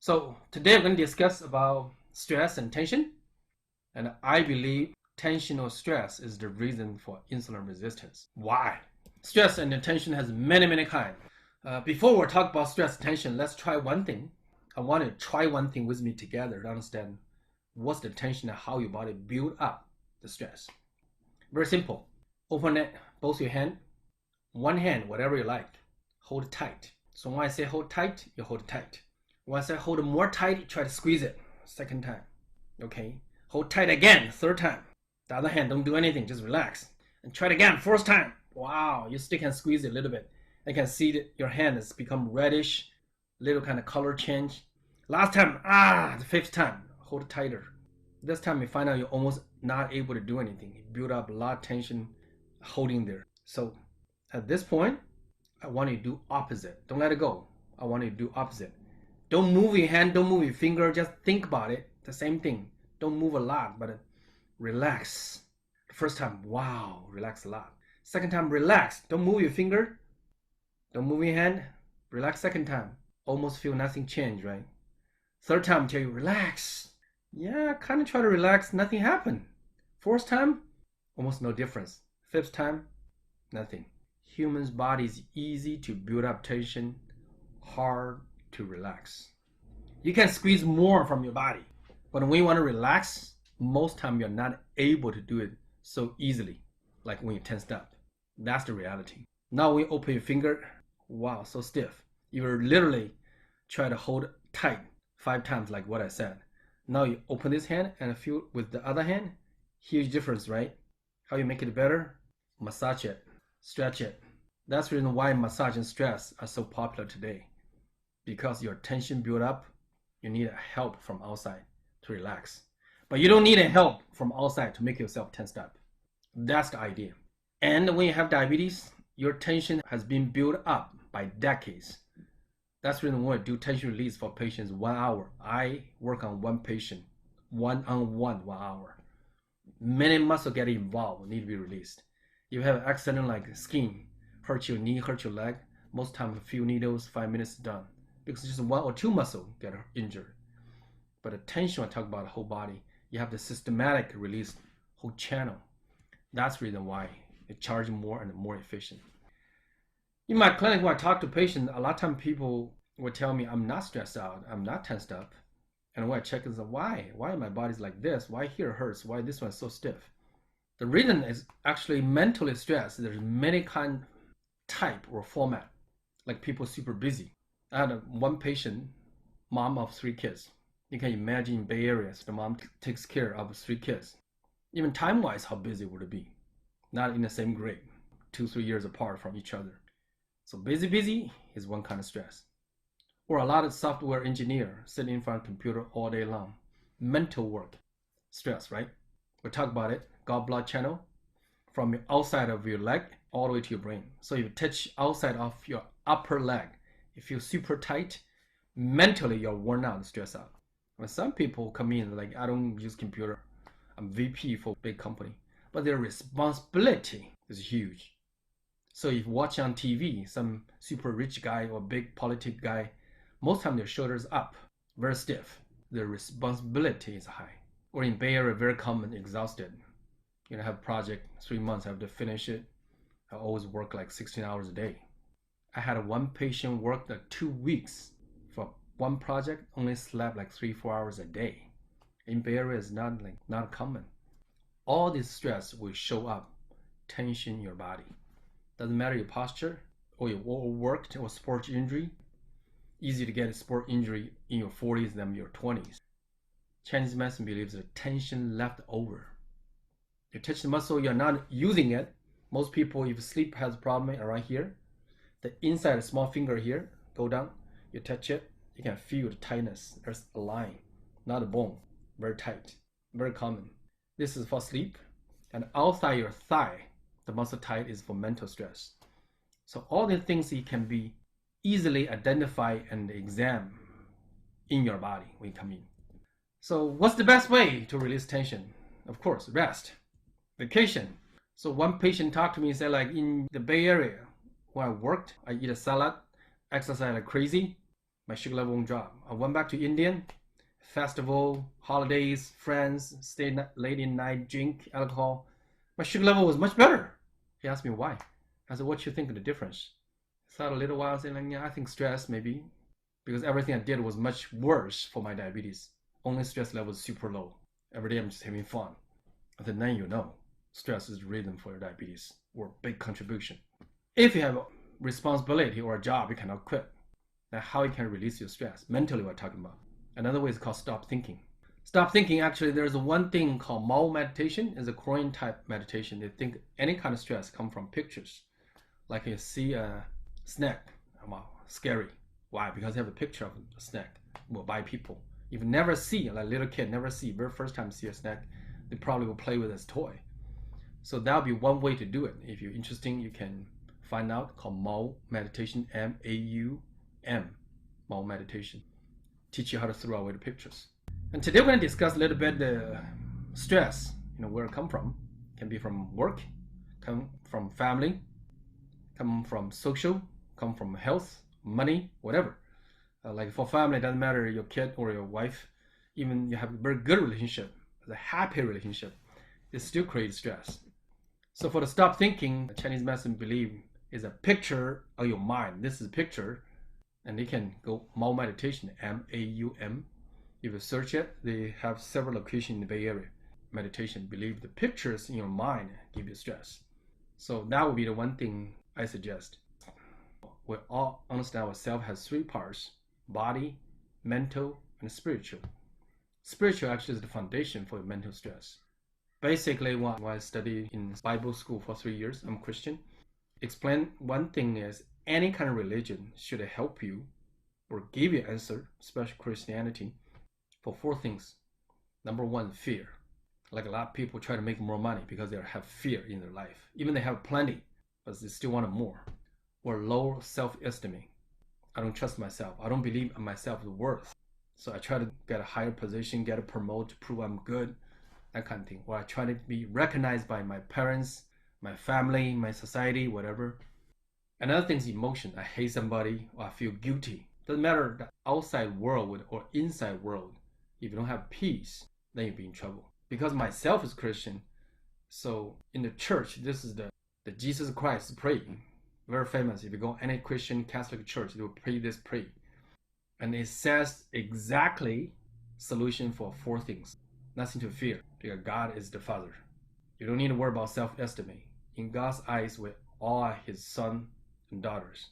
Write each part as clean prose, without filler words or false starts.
So today we're going to discuss about stress and tension. And I believe tension or stress is the reason for insulin resistance. Why? Stress and tension has many kinds. Before we talk about stress and tension, let's try one thing. I want to try one thing with me together to understand what's the tension and how your body build up the stress. Very simple. Open it, both your hand, one hand, whatever you like. Hold it tight. So when I say hold tight, you hold it tight. When I say hold it more tight, try to squeeze it. Second time. Okay. Hold tight again, third time. The other hand, don't do anything, just relax. And try it again, fourth time. Wow, you still can squeeze it a little bit. You can see that your hand has become reddish, little kind of color change. Last time, the fifth time, hold it tighter. This time you find out you're almost not able to do anything. You build up a lot of tension holding there. So at this point, I want you to do opposite. Don't let it go. I want you to do opposite. Don't move your hand, don't move your finger, just think about it. The same thing. Don't move a lot, but relax. The first time, wow, relax a lot. Second time, relax. Don't move your finger. Don't move your hand. Relax second time. Almost feel nothing change, right? Third time, tell you, relax. Yeah, kind of try to relax, nothing happened. Fourth time, almost no difference. Fifth time, nothing. Human's body is easy to build up tension, hard to relax. You can squeeze more from your body, but when you want to relax, most time you're not able to do it so easily, like when you're tensed up. That's the reality. Now when you open your finger, wow, so stiff. You will literally try to hold it tight 5 times like what I said. Now you open this hand and feel with the other hand, huge difference, right? How you make it better? Massage it, stretch it. That's the reason why massage and stress are so popular today. Because your tension build up, you need help from outside to relax. But you don't need help from outside to make yourself tensed up. That's the idea. And when you have diabetes, your tension has been built up by decades. That's the reason why I do tension release for patients 1 hour. I work on one patient, one-on-one, 1 hour. Many muscles get involved, need to be released. You have an accident like skin, hurt your knee, hurt your leg, most times a few needles, 5 minutes done. Because just 1 or 2 muscles get injured. But the tension, I talk about the whole body, you have the systematic release, whole channel. That's the reason why it charges more and more efficient. In my clinic, when I talk to patients, a lot of times people will tell me I'm not stressed out, I'm not tensed up. And when I check, is why? Why my body's like this? Why here hurts? Why this one's so stiff? The reason is actually mentally stressed. There's many kind type or format, like people super busy. I had one patient, mom of 3 kids. You can imagine in Bay Area, the mom takes care of 3 kids. Even time-wise, how busy would it be? Not in the same grade, 2-3 years apart from each other. So busy is one kind of stress. Or a lot of software engineer sitting in front of a computer all day long. Mental work, stress, right? We'll talk about it. Gallbladder channel from your outside of your leg all the way to your brain. So if you touch outside of your upper leg, you feel super tight, mentally you're worn out and stressed out. When some people come in like, I don't use computer, I'm VP for a big company, but their responsibility is huge. So if you watch on TV, some super rich guy or big politic guy, most time their shoulders up, very stiff. Their responsibility is high. Or in Bay Area, very common, exhausted. You know, have a project, 3 months, I have to finish it. I always work like 16 hours a day. I had one patient work like 2 weeks for one project, only slept like 3-4 hours a day. In Bay Area, it's not common. All this stress will show up, tension in your body. Doesn't matter your posture or your overworked or sports injury. Easy to get a sport injury in your 40s than your 20s. Chinese medicine believes the tension left over. You touch the muscle, you're not using it. Most people, if sleep has a problem around here, the inside of the small finger here, go down, you touch it, you can feel the tightness. There's a line, not a bone, very tight, very common. This is for sleep. And outside your thigh, the muscle tight is for mental stress. So all the things you can be easily identify and examine in your body when you come in. So what's the best way to release tension? Of course, rest, vacation. So one patient talked to me and said, like in the Bay Area, where I worked, I eat a salad, exercise like crazy, my sugar level won't drop. I went back to India, festival, holidays, friends, stay late in night, drink alcohol. My sugar level was much better. He asked me why. I said, what you think of the difference? I thought a little while, saying, like, yeah, I think stress maybe, because everything I did was much worse for my diabetes. Only stress level is super low. Every day I'm just having fun. I said, then you know, stress is the reason for your diabetes, or a big contribution. If you have a responsibility or a job you cannot quit, then how you can release your stress? Mentally, we're talking about. Another way is called stop thinking. Stop thinking, actually, there's one thing called Mao meditation. It's a Korean type meditation. They think any kind of stress comes from pictures. Like you see a snake, wow, scary. Why? Because they have a picture of a snake will buy people. If you never see, like a little kid never see, very first time see a snake, they probably will play with this toy. So that'll be one way to do it. If you're interested, you can find out, called Mao meditation, M-A-U-M, Mao meditation. Teach you how to throw away the pictures. And today we're going to discuss a little bit the stress, where it come from. It can be from work, come from family, come from social, come from health, money, whatever. Like for family, it doesn't matter your kid or your wife, even you have a very good relationship, a happy relationship, it still creates stress. So for the stop thinking, the Chinese medicine believe is a picture of your mind. This is a picture, and you can go Mao meditation, M-A-U-M. If you search it, they have several locations in the Bay Area. Meditation, believe the pictures in your mind give you stress. So that would be the one thing I suggest. We all understand ourselves has three parts: body, mental, and spiritual. Spiritual actually is the foundation for mental stress. Basically, when I studied in Bible school for 3 years, I'm Christian. Explain one thing is any kind of religion should help you or give you answer, especially Christianity, for 4 things. Number 1, fear. Like a lot of people try to make more money because they have fear in their life. Even they have plenty, but they still want more. Or low self-esteem. I don't trust myself. I don't believe in myself worth. So I try to get a higher position, get a promote to prove I'm good, that kind of thing. Or I try to be recognized by my parents, my family, my society, whatever. Another thing is emotion. I hate somebody or I feel guilty. Doesn't matter the outside world or inside world. If you don't have peace, then you'll be in trouble. Because myself is Christian, so in the church, this is the Jesus Christ praying. Very famous. If you go any Christian Catholic church, they will pray this prayer. And it says exactly solution for 4 things. Nothing to fear, because God is the Father. You don't need to worry about self-esteem. In God's eyes, we're all his sons and daughters.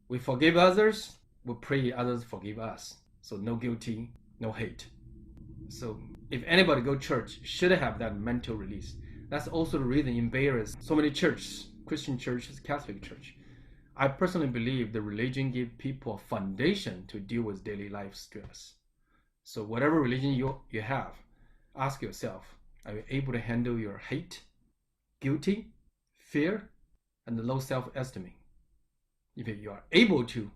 We forgive others, we pray others forgive us. So no guilty, no hate. So if anybody go to church, should have that mental release. That's also the reason in Bay Area, so many churches, Christian churches, Catholic church. I personally believe the religion gives people a foundation to deal with daily life stress. So whatever religion you have, ask yourself, are you able to handle your hate, guilty, fear, and the low self-esteem? If you are able to,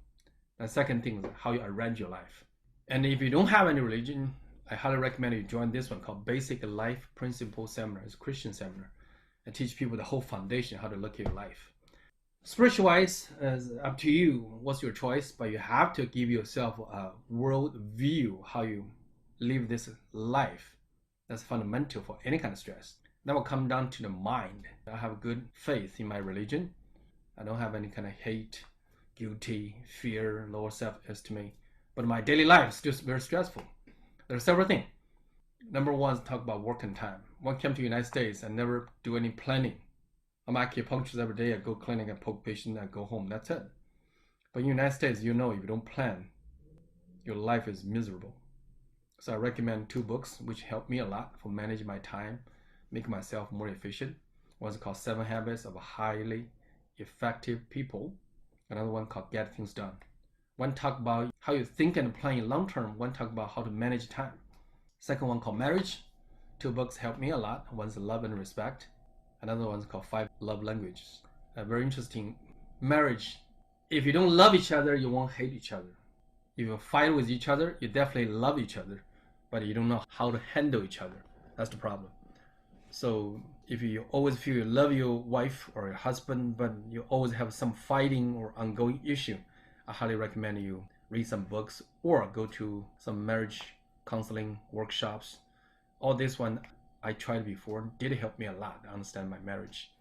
the second thing is how you arrange your life. And if you don't have any religion, I highly recommend you join this one called Basic Life Principle Seminar. It's a Christian seminar. I teach people the whole foundation, how to look at your life. Spiritual-wise, is up to you. What's your choice? But you have to give yourself a world view, how you live this life. That's fundamental for any kind of stress. That will come down to the mind. I have good faith in my religion. I don't have any kind of hate, guilty, fear, lower self-esteem. But my daily life is still very stressful. There are several things. Number 1 is talk about work and time. When I came to the United States, I never do any planning. I'm acupuncturist every day. I go clinic, I poke patient, I go home. That's it. But in the United States, if you don't plan, your life is miserable. So I recommend 2 books which help me a lot for managing my time, make myself more efficient. One is called 7 Habits of Highly Effective People. Another one called Get Things Done. One talk about how you think and plan in long term. One talk about how to manage time. Second one called Marriage. 2 books help me a lot. One's Love and Respect. Another one's called 5 Love Languages. Very interesting. Marriage. If you don't love each other, you won't hate each other. If you fight with each other, you definitely love each other, but you don't know how to handle each other. That's the problem. So if you always feel you love your wife or your husband, but you always have some fighting or ongoing issue, I highly recommend you read some books, or go to some marriage counseling workshops. All this one I tried before did help me a lot to understand my marriage.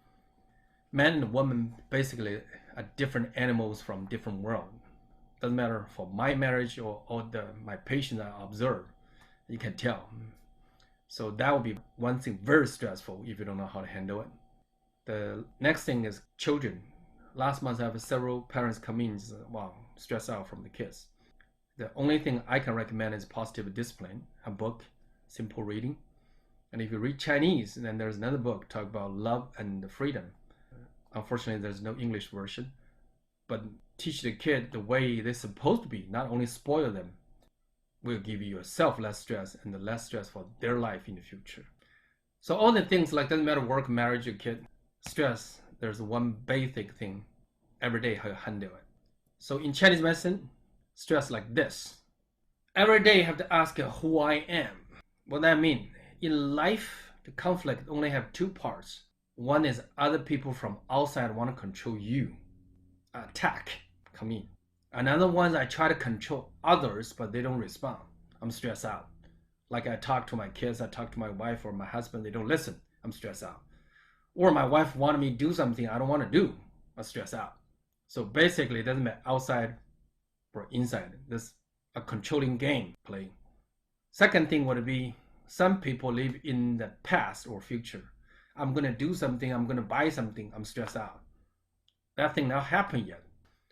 Man and woman basically are different animals from different world. Doesn't matter for my marriage or my patients I observe, you can tell. So that would be one thing very stressful if you don't know how to handle it. The next thing is children. Last month I have several parents come in and say, wow, stressed out from the kids. The only thing I can recommend is positive discipline, a book, simple reading. And if you read Chinese, then there's another book talk about love and freedom. Unfortunately, there's no English version, but teach the kid the way they're supposed to be, not only spoil them, will give you yourself less stress and the less stress for their life in the future. So all the things like doesn't matter work, marriage, your kid, stress, there's one basic thing every day how you handle it. So in Chinese medicine, stress like this. Every day you have to ask who I am. What that mean? In life, the conflict only have two parts. One is other people from outside want to control you. Attack, come in. Another one is I try to control others, but they don't respond. I'm stressed out. Like I talk to my kids, I talk to my wife or my husband, they don't listen. I'm stressed out. Or my wife wanted me to do something I don't want to do. I'm stressed out. So basically, it doesn't matter outside or inside. There's a controlling game playing. Second thing would be some people live in the past or future. I'm going to do something, I'm going to buy something, I'm stressed out. That thing not happened yet.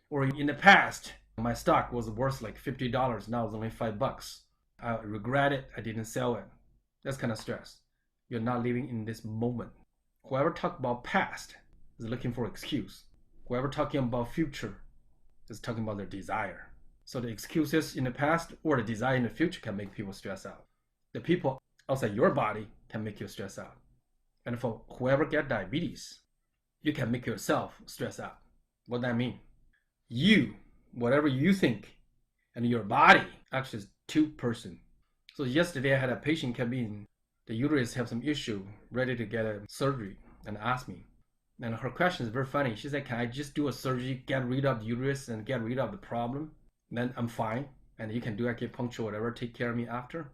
Or in the past, my stock was worth like $50, now it's only $5. I regret it, I didn't sell it. That's kind of stress. You're not living in this moment. Whoever talk about past is looking for excuse. Whoever talking about future is talking about their desire. So the excuses in the past or the desire in the future can make people stress out. The people outside your body can make you stress out. And for whoever get diabetes, you can make yourself stress out. What that mean? You, whatever you think, and your body actually is two person. So yesterday I had a patient come in, the uterus have some issue, ready to get a surgery, and asked me. And her question is very funny. She said, can I just do a surgery, get rid of the uterus and get rid of the problem? Then I'm fine, and you can do acupuncture, whatever, take care of me after.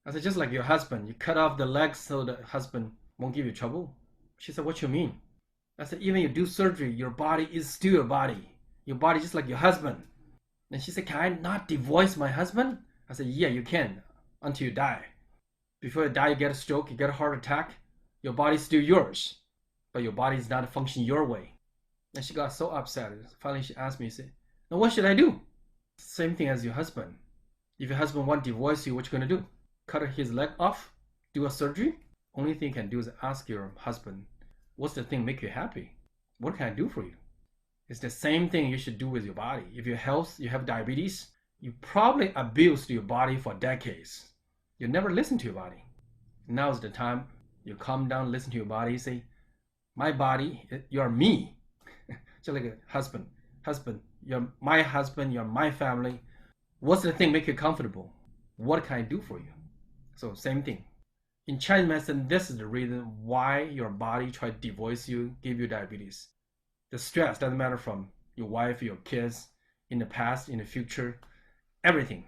I said, just like your husband, you cut off the legs so the husband won't give you trouble. She said, what you mean? I said, even you do surgery, your body is still your body. Your body just like your husband. And she said, can I not divorce my husband? I said, yeah, you can, until you die. Before you die, you get a stroke, you get a heart attack, your body's still yours, but your body is not functioning your way. And she got so upset. Finally, she asked me, she said, now what should I do? Same thing as your husband. If your husband wants to divorce you, what you going to do? Cut his leg off? Do a surgery? Only thing you can do is ask your husband, what's the thing make you happy? What can I do for you? It's the same thing you should do with your body. If your health, you have diabetes, you probably abused your body for decades. You never listen to your body. Now is the time you calm down, listen to your body, say, my body, you're me. Just like a husband. You're my husband, you're my family. What's the thing make you comfortable? What can I do for you? So same thing. In Chinese medicine, this is the reason why your body try to divorce you, give you diabetes. The stress doesn't matter from your wife, your kids, in the past, in the future, everything,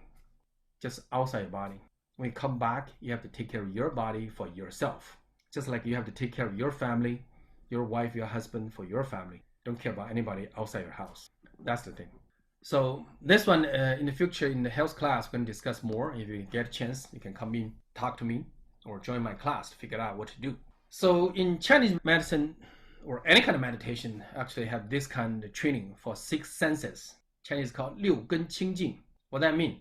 just outside your body. When you come back, you have to take care of your body for yourself. Just like you have to take care of your family, your wife, your husband for your family. Don't care about anybody outside your house. That's the thing. So this one, in the future, in the health class, we're going to discuss more. If you get a chance, you can come in, talk to me, or join my class to figure out what to do. So in Chinese medicine, or any kind of meditation, actually have this kind of training for 6 senses. Chinese called 六根清净. What that mean?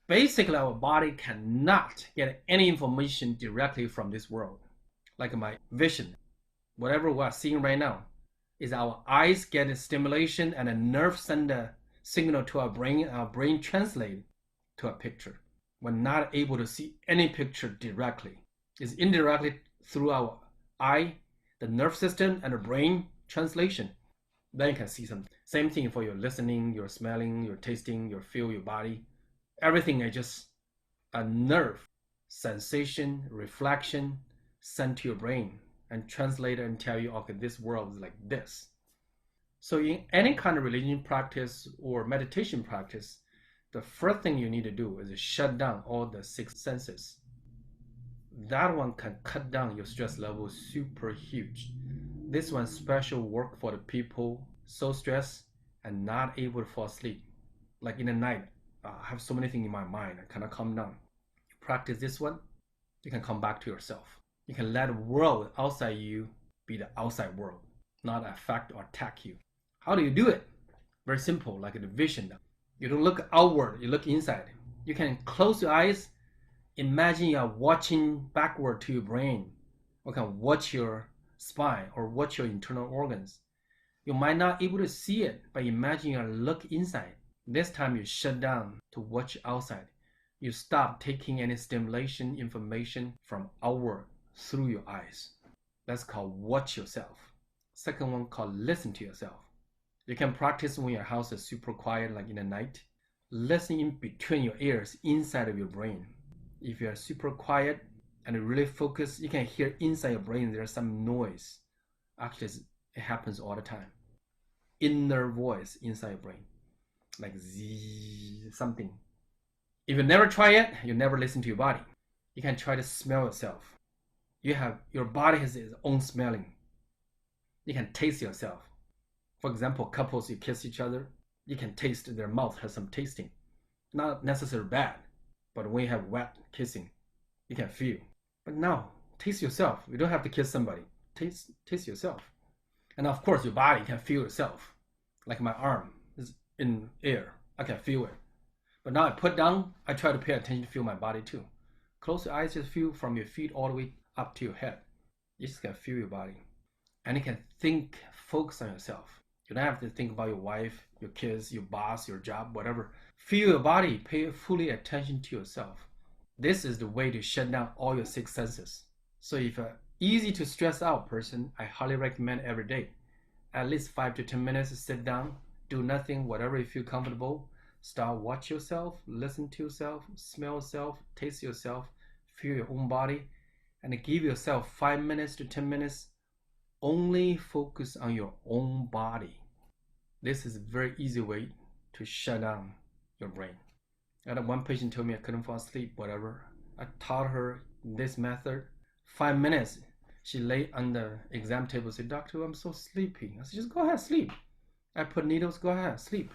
Basically, our body cannot get any information directly from this world. Like my vision, whatever we are seeing right now, is our eyes get a stimulation and a nerve send a signal to our brain translate to a picture. We're not able to see any picture directly. It's indirectly through our eye, the nerve system, and the brain translation. Then you can see something. Same thing for your listening, your smelling, your tasting, your feel, your body. Everything is just a nerve sensation, reflection sent to your brain and translate and tell you, okay, this world is like this. So in any kind of religion practice or meditation practice, the first thing you need to do is shut down all the 6 senses. That one can cut down your stress level super huge. This one special work for the people so stressed and not able to fall asleep. Like in the night, I have so many things in my mind, I cannot calm down. You practice this one, you can come back to yourself. You can let the world outside you be the outside world, not affect or attack you. How do you do it? Very simple, like the vision. You don't look outward, you look inside. You can close your eyes, imagine you are watching backward to your brain, or can watch your spine or watch your internal organs. You might not be able to see it, but imagine you look inside. This time you shut down to watch outside. You stop taking any stimulation information from outward through your eyes. That's called watch yourself. Second one called listen to yourself. You can practice when your house is super quiet, like in the night. Listen in between your ears, inside of your brain. If you are super quiet and really focus, you can hear inside your brain there's some noise. Actually, it happens all the time. Inner voice inside your brain, like zzz, something. If you never try it, you never listen to your body. You can try to smell yourself. Your body has its own smelling. You can taste yourself. For example, couples, you kiss each other, you can taste their mouth has some tasting. Not necessarily bad, but when you have wet kissing, you can feel. But now, taste yourself. You don't have to kiss somebody. Taste yourself. And of course, your body can feel yourself. Like my arm is in air. I can feel it. But now I put down, I try to pay attention to feel my body too. Close your eyes, just feel from your feet all the way up to your head. You just can feel your body. And you can think, focus on yourself. You don't have to think about your wife, your kids, your boss, your job, whatever. Feel your body, pay fully attention to yourself. This is the way to shut down all your 6 senses. So if you're easy to stress out person, I highly recommend every day. At least 5 to 10 minutes, sit down, do nothing, whatever you feel comfortable. Start watch yourself, listen to yourself, smell yourself, taste yourself, feel your own body, and give yourself 5 minutes to 10 minutes. Only focus on your own body. This is a very easy way to shut down your brain. I had one patient told me I couldn't fall asleep, whatever. I taught her this method. 5 minutes, she lay on the exam table and said, "Doctor, I'm so sleepy." I said, "Just go ahead, sleep." I put needles, go ahead, sleep.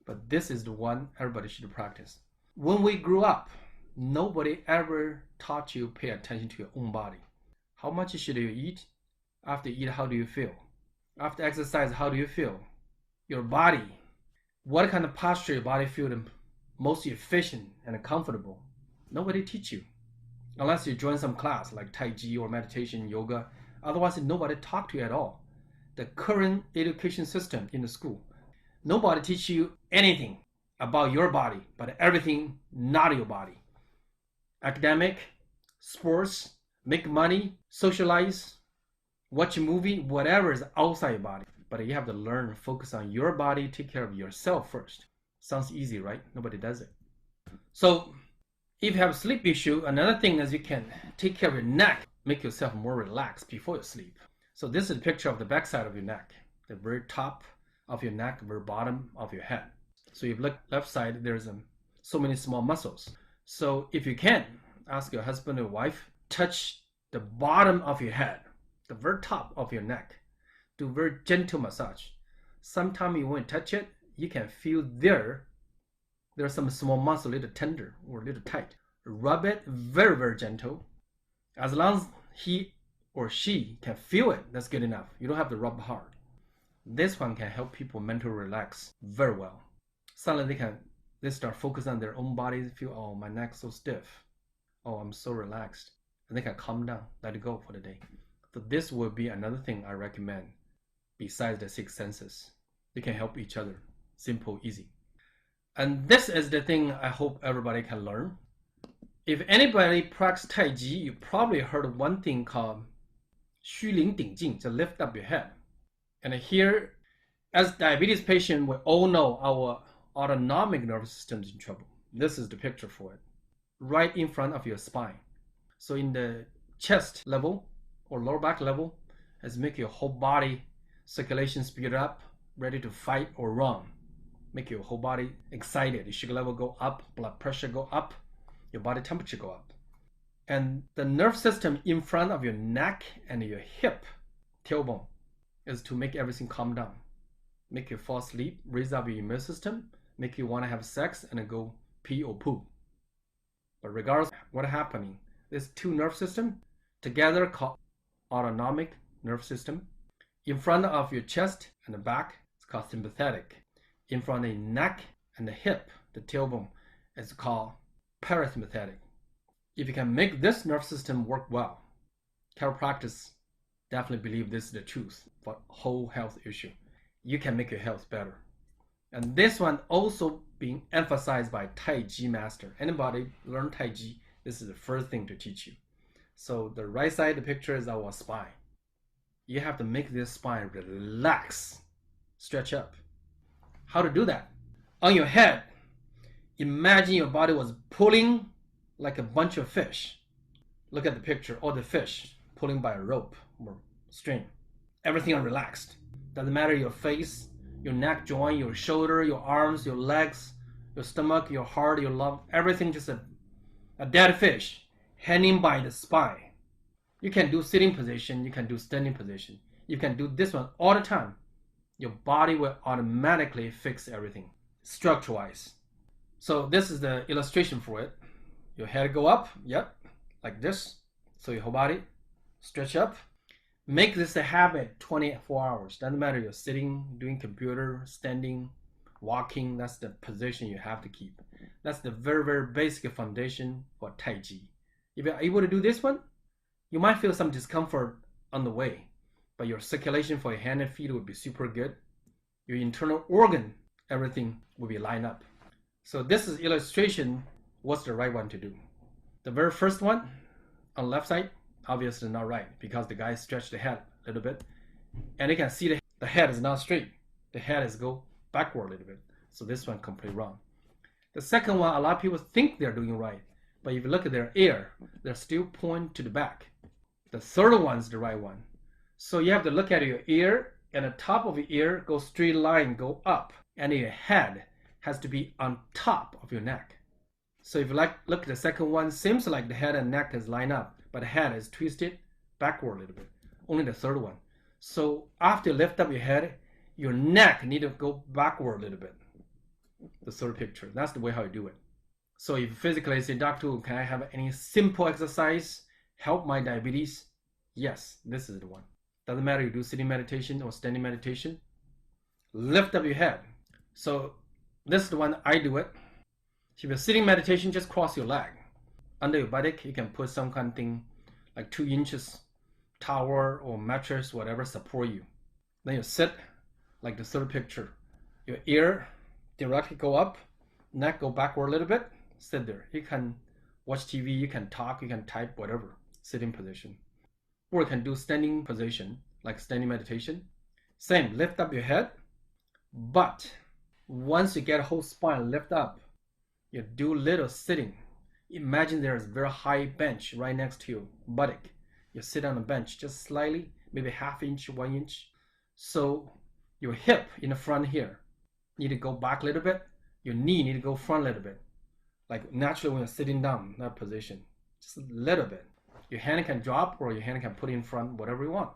But this is the one everybody should practice. When we grew up, nobody ever taught you pay attention to your own body. How much should you eat? After you eat, how do you feel? After exercise, how do you feel? Your body, what kind of posture your body feel the most efficient and comfortable? Nobody teach you. Unless you join some class like Tai Chi or meditation, yoga. Otherwise, nobody talk to you at all. The current education system in the school, nobody teach you anything about your body, but everything not your body. Academic, sports, make money, socialize, watch a movie, whatever is outside your body. But you have to learn, focus on your body, take care of yourself first. Sounds easy, right? Nobody does it. So if you have a sleep issue, another thing is you can take care of your neck, make yourself more relaxed before you sleep. So this is a picture of the backside of your neck, the very top of your neck, very bottom of your head. So if you look left side, there's so many small muscles. So if you can, ask your husband or wife, touch the bottom of your head, the very top of your neck. Do very gentle massage. Sometimes you won't touch it, you can feel there's some small muscle, a little tender or a little tight. Rub it very, very gentle. As long as he or she can feel it, that's good enough. You don't have to rub hard. This one can help people mentally relax very well. Suddenly they start focusing on their own bodies, feel, oh, my neck's so stiff. Oh, I'm so relaxed. And they can calm down, let it go for the day. So this will be another thing I recommend besides the 6 senses. They can help each other. Simple, easy. And this is the thing I hope everybody can learn. If anybody practices Tai Chi, you probably heard one thing called 虚灵顶静, to lift up your head. And here, as diabetes patient, we all know our autonomic nervous system is in trouble. This is the picture for it. Right in front of your spine. So in the chest level or lower back level, it's make your whole body circulation speed up, ready to fight or run. make your whole body excited. Your sugar level go up, blood pressure go up, your body temperature go up. And the nerve system in front of your neck and your hip, tailbone, is to make everything calm down, make you fall asleep, raise up your immune system, make you want to have sex and go pee or poo. But regardless of what's happening, these two nerve systems together called autonomic nerve system. In front of your chest and the back, it's called sympathetic. In front of the neck and the hip, the tailbone, it's called parasympathetic. If you can make this nerve system work well, chiropractors definitely believe this is the truth for whole health issue. You can make your health better. And this one also being emphasized by Tai Chi master. Anybody learn Tai Chi, this is the first thing to teach you. So the right side of the picture is our spine. You have to make this spine relax, stretch up. How to do that? On your head, imagine your body was pulling like a bunch of fish. Look at the picture, all the fish pulling by a rope or string. Everything are relaxed. Doesn't matter your face, your neck joint, your shoulder, your arms, your legs, your stomach, your heart, your lung, everything just a dead fish hanging by the spine. You can do sitting position, you can do standing position. You can do this one all the time. Your body will automatically fix everything, structure-wise. So this is the illustration for it. Your head go up, yep, like this. So your whole body stretch up. Make this a habit 24 hours. Doesn't matter you're sitting, doing computer, standing, walking, that's the position you have to keep. That's the very, very basic foundation for Tai Chi. If you're able to do this one, you might feel some discomfort on the way, but your circulation for your hand and feet will be super good. Your internal organ, everything will be lined up. So this is illustration, what's the right one to do. The very first one, on the left side, obviously not right, because the guy stretched the head a little bit. And you can see the head is not straight. The head is go backward a little bit. So this one completely wrong. The second one, a lot of people think they're doing right, but if you look at their ear, they're still pointing to the back. The third one's the right one. So you have to look at your ear, and the top of your ear go straight line, go up, and your head has to be on top of your neck. So if you look at the second one, seems like the head and neck is lined up, but the head is twisted backward a little bit. Only the third one. So after you lift up your head, your neck need to go backward a little bit. The third picture. That's the way how you do it. So if you physically say, Doctor, can I have any simple exercise help my diabetes? Yes, this is the one. Doesn't matter you do sitting meditation or standing meditation. Lift up your head. So this is the one I do it. If you're sitting meditation, just cross your leg. Under your buttock, you can put some kind of thing like 2 inches tower or mattress, whatever, support you. Then you sit like the third picture. Your ear directly go up, neck go backward a little bit, sit there. You can watch TV, you can talk, you can type, whatever, sitting position. Or you can do standing position, like standing meditation. Same, lift up your head, but once you get whole spine lift up, you do little sitting. Imagine there's a very high bench right next to you, buttock. You sit on the bench just slightly, maybe ½ inch, 1 inch. So your hip in the front here need to go back a little bit. Your knee need to go front a little bit. Like naturally when you're sitting down, that position, just a little bit. Your hand can drop or your hand can put in front, whatever you want.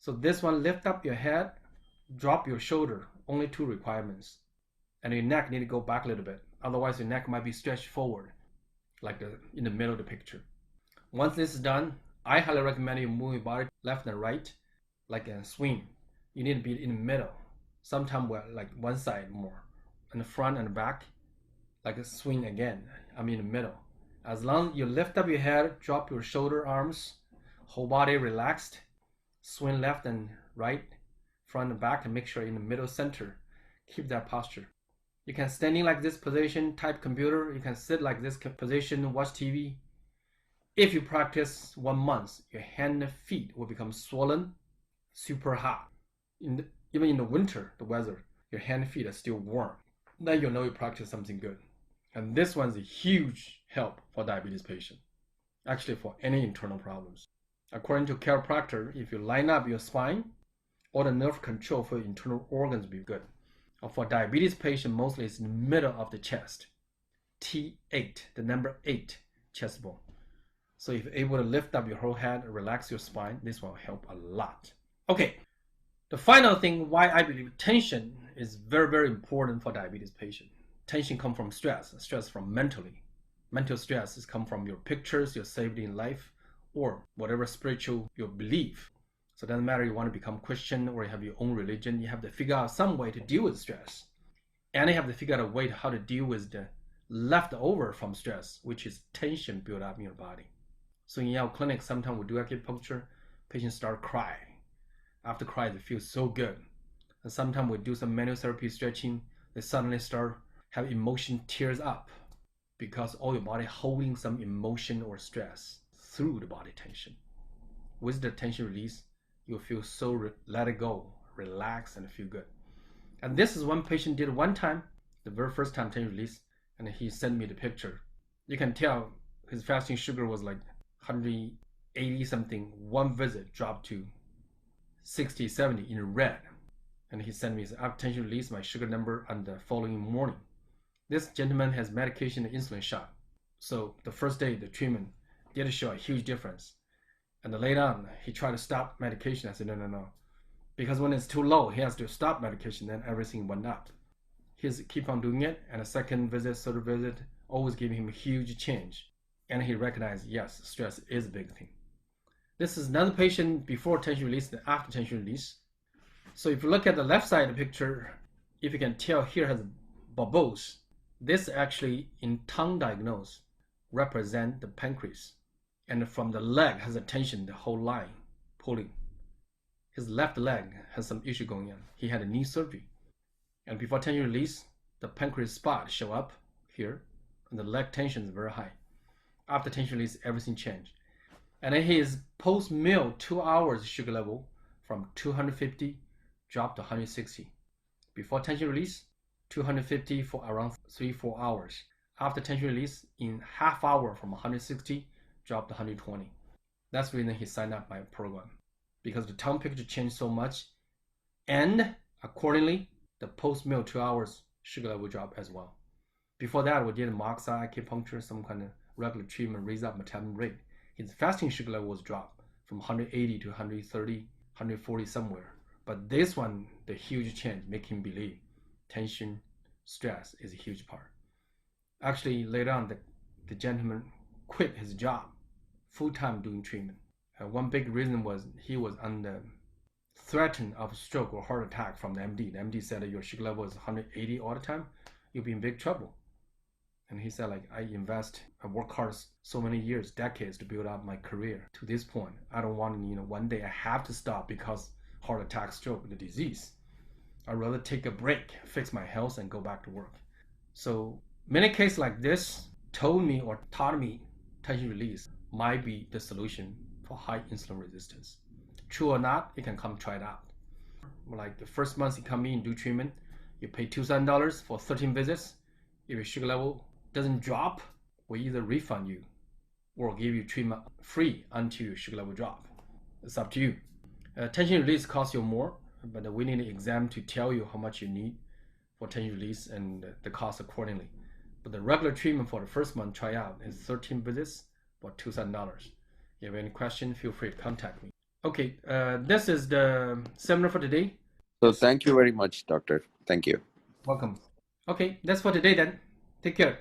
So this one, lift up your head, drop your shoulder, only 2 requirements. And your neck need to go back a little bit. Otherwise your neck might be stretched forward, like in the middle of the picture. Once this is done, I highly recommend you move your body left and right, like a swing. You need to be in the middle. Sometimes like one side more, and the front and the back, like a swing again. I'm in the middle. As long as you lift up your head, drop your shoulder, arms, whole body relaxed, swing left and right, front and back, and make sure in the middle center. Keep that posture. You can standing like this position, type computer. You can sit like this position, watch TV. If you practice 1 month, your hand and feet will become swollen, super hot. Even in the winter, the weather, your hand and feet are still warm. Then you'll know you practice something good. And this one's a huge help for diabetes patient. Actually, for any internal problems. According to chiropractor, if you line up your spine, all the nerve control for your internal organs will be good. Or for diabetes patient, mostly it's in the middle of the chest. T8, the number 8 chest bone. So if you're able to lift up your whole head, relax your spine, this will help a lot. Okay, the final thing why I believe tension is very, very important for diabetes patient. Tension comes from stress from mentally. Mental stress is come from your pictures, your safety in life, or whatever spiritual your belief. So it doesn't matter you want to become Christian or you have your own religion, you have to figure out some way to deal with stress. And you have to figure out a way how to deal with the leftover from stress, which is tension built up in your body. So in our clinic, sometimes we do acupuncture, patients start crying. After crying, they feel so good. And sometimes we do some manual therapy stretching, they suddenly start have emotion tears up because all your body holding some emotion or stress through the body tension. With the tension release, you'll feel so let it go, relax, and feel good. And this is one patient did one time, the very first time tension release, and he sent me the picture. You can tell his fasting sugar was like 180 something. One visit dropped to 60, 70 in red. And he sent me his after tension release, my sugar number on the following morning. This gentleman has medication and insulin shot. So the first day, the treatment did show a huge difference. And then later on, he tried to stop medication. I said, no. Because when it's too low, he has to stop medication, then everything went up. He's keep on doing it, and a second visit, third visit, always giving him a huge change. And he recognized, yes, stress is a big thing. This is another patient before tension release and after tension release. So if you look at the left side of the picture, if you can tell here has bubbles, this actually in tongue diagnosis represent the pancreas. And from the leg has a tension, the whole line pulling. His left leg has some issue going on. He had a knee surgery. And before tension release, the pancreas spot show up here, and the leg tension is very high. After tension release, everything changed. And then his post-meal 2 hours sugar level from 250 dropped to 160. Before tension release, 250 for around 3-4 hours. After tension release, in half hour from 160, dropped to 120. That's the reason he signed up my program, because the tongue picture changed so much, and accordingly, the post-meal 2 hours sugar level dropped as well. Before that, we did moxide, acupuncture, some kind of regular treatment, raise up metabolism rate. His fasting sugar level was dropped from 180 to 130, 140 somewhere. But this one, the huge change, make him believe tension, stress is a huge part. Actually, later on, the gentleman quit his job, full-time doing treatment. One big reason was he was under threat of stroke or heart attack from the MD. The MD said that your sugar level is 180 all the time, you'll be in big trouble. And he said, like, I work hard so many years, decades to build up my career to this point. I don't want, one day I have to stop because heart attack, stroke, the disease. I'd rather take a break, fix my health, and go back to work. So many cases like this told me or taught me tension release might be the solution for high insulin resistance. True or not, you can come try it out. Like the first month you come in and do treatment, you pay $2,000 for 13 visits. If your sugar level doesn't drop, we either refund you or give you treatment free until your sugar level drop. It's up to you. Tension release costs you more, but we need an exam to tell you how much you need for tension release and the cost accordingly. But the regular treatment for the first month tryout is 13 visits for $2,000. If you have any question, feel free to contact me. Okay, this is the seminar for today. So thank you very much, doctor. Thank you. Welcome. Okay, that's for today then. Take care.